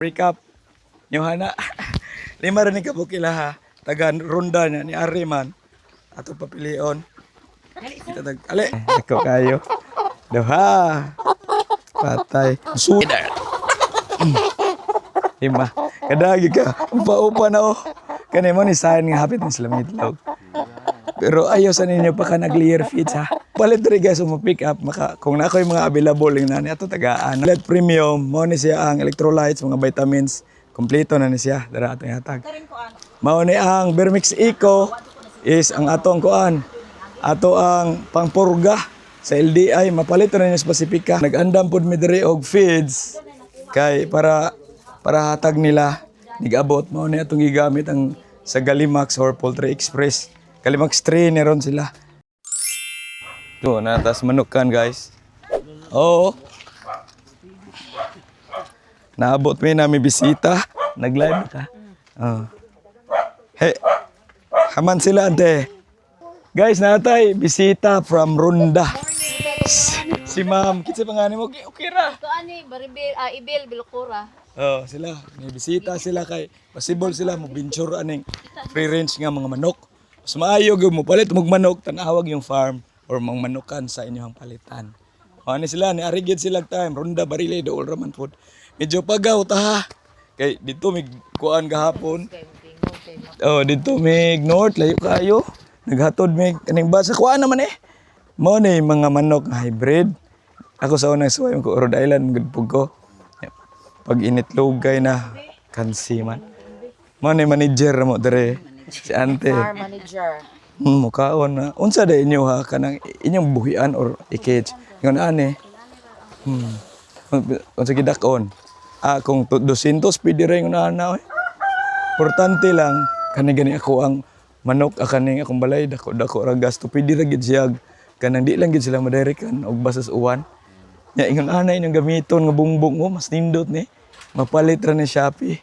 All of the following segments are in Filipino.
Recap, yung hana, lima rin ka po kila ha, taga ronda niya ni Ariman, ato papilion. Kita tag, ale, ako kayo. Duha, patay, sudar. Lima, kadagi ka, upa-upa na oh. Kanay mo ni sayan nga hapit ng sila itlog. Pero ayaw sa ninyo pa ka nag-clear feeds ha. Palit rin guys, pick up, kung na ako yung mga available yung nani, ato tagaan. Let premium, mo ni siya ang electrolytes, mga vitamins, kompleto na ni siya, dara atong hatag. Mao ni ang Bermix Eco is ang atong kuan, ato ang pangpurga sa LDI, mapalit na niya spesifika. Nag-andam pod mi diri og feeds kay para hatag nila nigabot mao ni atong gigamit ang sa Galimax or Poultry Express. Galimax 3 ni ron sila. Ito, natas manukan guys. Oo. Naabot may nami bisita. Nag-live ka. Oh. Hey, haman sila ante. Guys, natay bisita from Ronda. Si ma'am, kitsa pangalan mo? Okay ra. Ito ani, Baribil, Ibil, Bilukura. Oh, sila. May bisita sila kay possible sila mo venture aning free range nga mga manok. Mas maayo gyud mo palit mog manok tanawag yung farm or mga manukan sa inyong palitan. O ani sila ni arigid sila time Ronda Barile do all raman food. Medyo pagaw ta ha. Kay dito mig kuan gahapon. Oh, dito mig north layo kayo. Naghatod mig kaning basa kuan naman eh. Mo ni mga manok nga hybrid. Ako sa unang suway ko Rhode Island gudpog ko. Pag initlogay na kansi man. Mo ni manager mo dere. Si ante. Farm manager. Mukaon na. Unsa da inyo ha kanang inyong buhian or ikage. Ngon ani. Unsa gidakon. Kung 200 pwede rin yung naanaw eh. Importante lang kani ako ang manok kani akong balay dako ra gasto pwede ra gid siya kanang di lang gid sila madirikan og basas uwan. Nya ingon ana inyong gamiton nga bungbong mo mas nindot ni. Mapalit ra ni Shopee.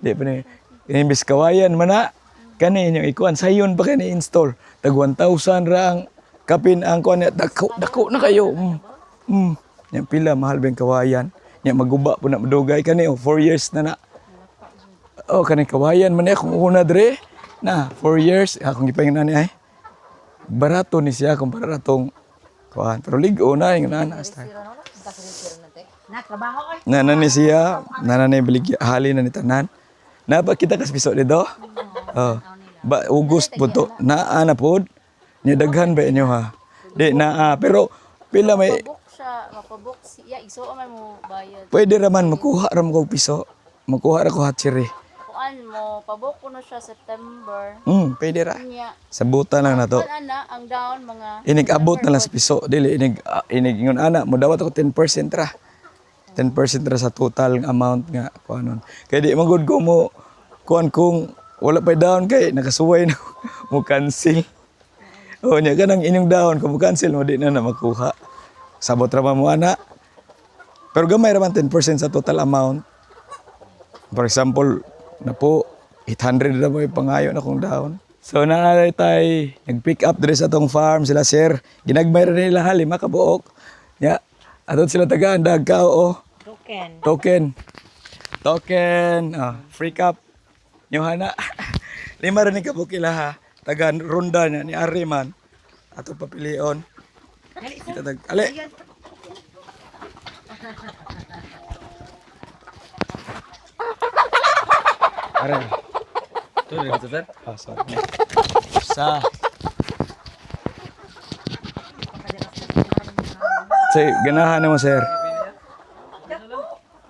Di pa ni imbis kawayan man na. Kani inyong ikuan sayon pa kani install tag 1,000 ra ang kapin ang kuan dako na kayo. Nya pila mahal ben kawayan. Nya maguba po na madugay kani 4 years na na. Oh kani kawayan man akong una dre na 4 years akong gipaingon ani ay. Barato ni siya kumpara ratong kuan pero ligo na ingon ana hasta. Na trabaho oy. Nana ni siya, nana ni bilig hali na ni tanan. Napakita kas piso dito. Oh. Ba August po to. Naa na pod. Nya daghan ba inyo ha? Di naa pero pila may Book siya, mapabok siya, igsuo man mo bayad. pwede raman makuha ra mo kog piso. Makuha ra ko hatsiri. Kuan mo, pabok ko na siya September. Pwede ra. Nya, Sabutan lang na to. kuan ana ang down mga Inig-abot na lang sa piso. Dili inig ingon ana mo dawat ako 10% ra. 10% ra sa total amount nga kuanon. Kay di magud ko mo kuan kung wala pa down kay nakasuway na mo cancel. O nya kanang inyong down kung mo cancel mo di na makuha. Sabot ra man mo ana. Pero gamay ra man 10% sa total amount. For example, na po 800 na mo ipangayo na kung down. So naay tay nag-pick up diri sa tong farm sila sir. Ginagmay ra nila halima ka buok. Nya atot sila tagaan dagkaw oh. Token. Free cup. Yung hana. Lima rin ka po kila ha. Taga ronda niya ni Ariman. Ato papilion. Kita tag, ale. Are. Ito rin ito, sir? Sorry. Sa. Say, ganahan mo sir.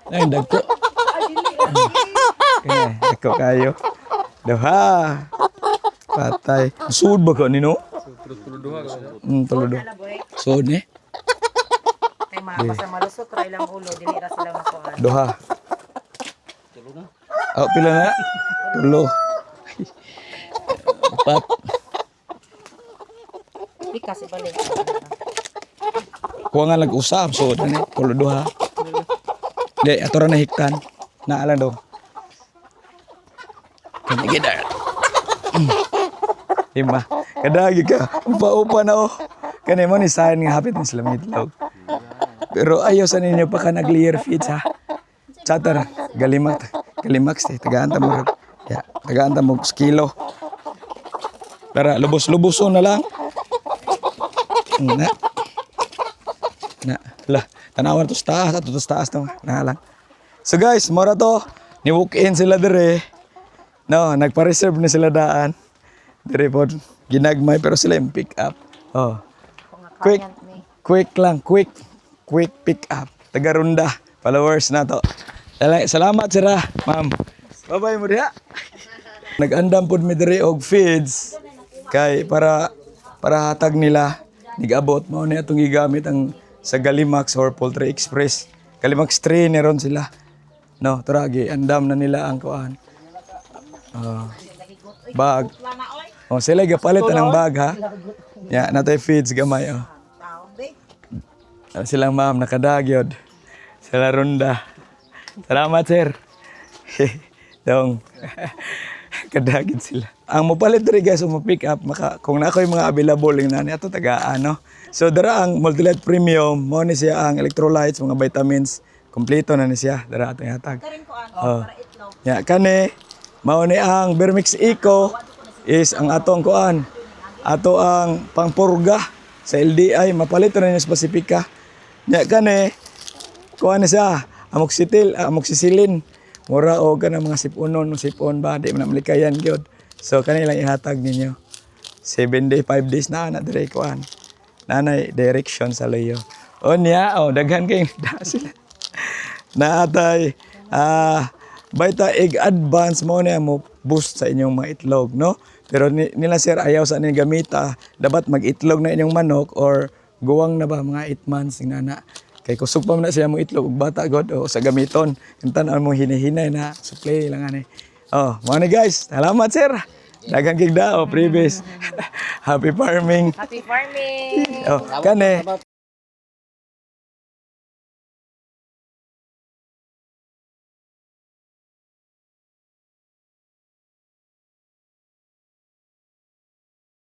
Ay, dagko. Kaya, dagko kayo. Duha. Patay. Sud ba ka nino? Tulo-duha ka. Tulo. Sud ni? Ay mga basta malusot ra ilang ulo dili ra sila makuan. Duha. Pila na? Tulo. Apat. Di kasi balik. Kuha nga lag-usap. Sud ni? Tulo duha. Di, ato ra na hiktan. Naalan daw. Kanigidar. Lima. Kadagi ka. Upa-upa na oh. Kani mo ni sayan nga hapit ng sila itlog. Pero ayaw sa ninyo pa ka nag-clear feeds ha. Chatter. Galimax tagaan ta mo. Ya, tagaan ta mo kilo. Para lubos-luboso na lang. Na. Lah, tanawan to sa taas to. Na lang. So guys, mora to. Ni walk in sila dire. No, nagpa-reserve na sila daan. Dire po ginagmay pero sila yung pick up. Oh. Kung nga Quick. client ni. Quick pick up. Taga-runda. Followers na to. Salamat sira, ma'am. Bye-bye mo diha. Nag-andam pod mi diri og feeds kay para hatag nila nigabot mao ni atong gigamit ang sa Galimax or Poultry Express. Galimax 3 ni ron sila. No, turagi andam na nila ang kuan. Bag. Oh, sila gapalit ang bag ha. Ya, natay feeds gamay oh. Silang ma'am nakadagyod. Sila runda. Salamat sir. Dong. Kadagid sila. Ang mopalit diri guys o mo-pick up kung na ako'y mga available yung nani ato tagaan no. So dara ang Multilite Premium mo ni siya ang electrolytes, mga vitamins, kompleto na ni siya dara ato hatag. Oh. Ya kani mao ni ang Vermix Eco is ang atong kuan. Ato ang pangpurga sa LDI mapalit na niya spesifika. Ya kani kuan ni siya amoxicillin. Mura o ka ng mga sipon ba, di man malikayan gyud. So kanilang ihatag ninyo. 7 days, 5 days na dire kuan. Nanay direction sa layo. O niya, daghan kay sila. Naatay Vita Egg Advance mo niya mo boost sa inyong mga itlog, no? Pero nila sir ayaw sa ni gamita, dapat mag-itlog na inyong manok or guwang na ba mga 8 months nana. Kay kusog pa man na siya mo itlog ug bata god o sa gamiton. Kintan mo hinahinay na supply lang ani. Oh, mo ni guys. Salamat sir. Daghang kig dao previous. Happy farming. Happy farming! Oh, kane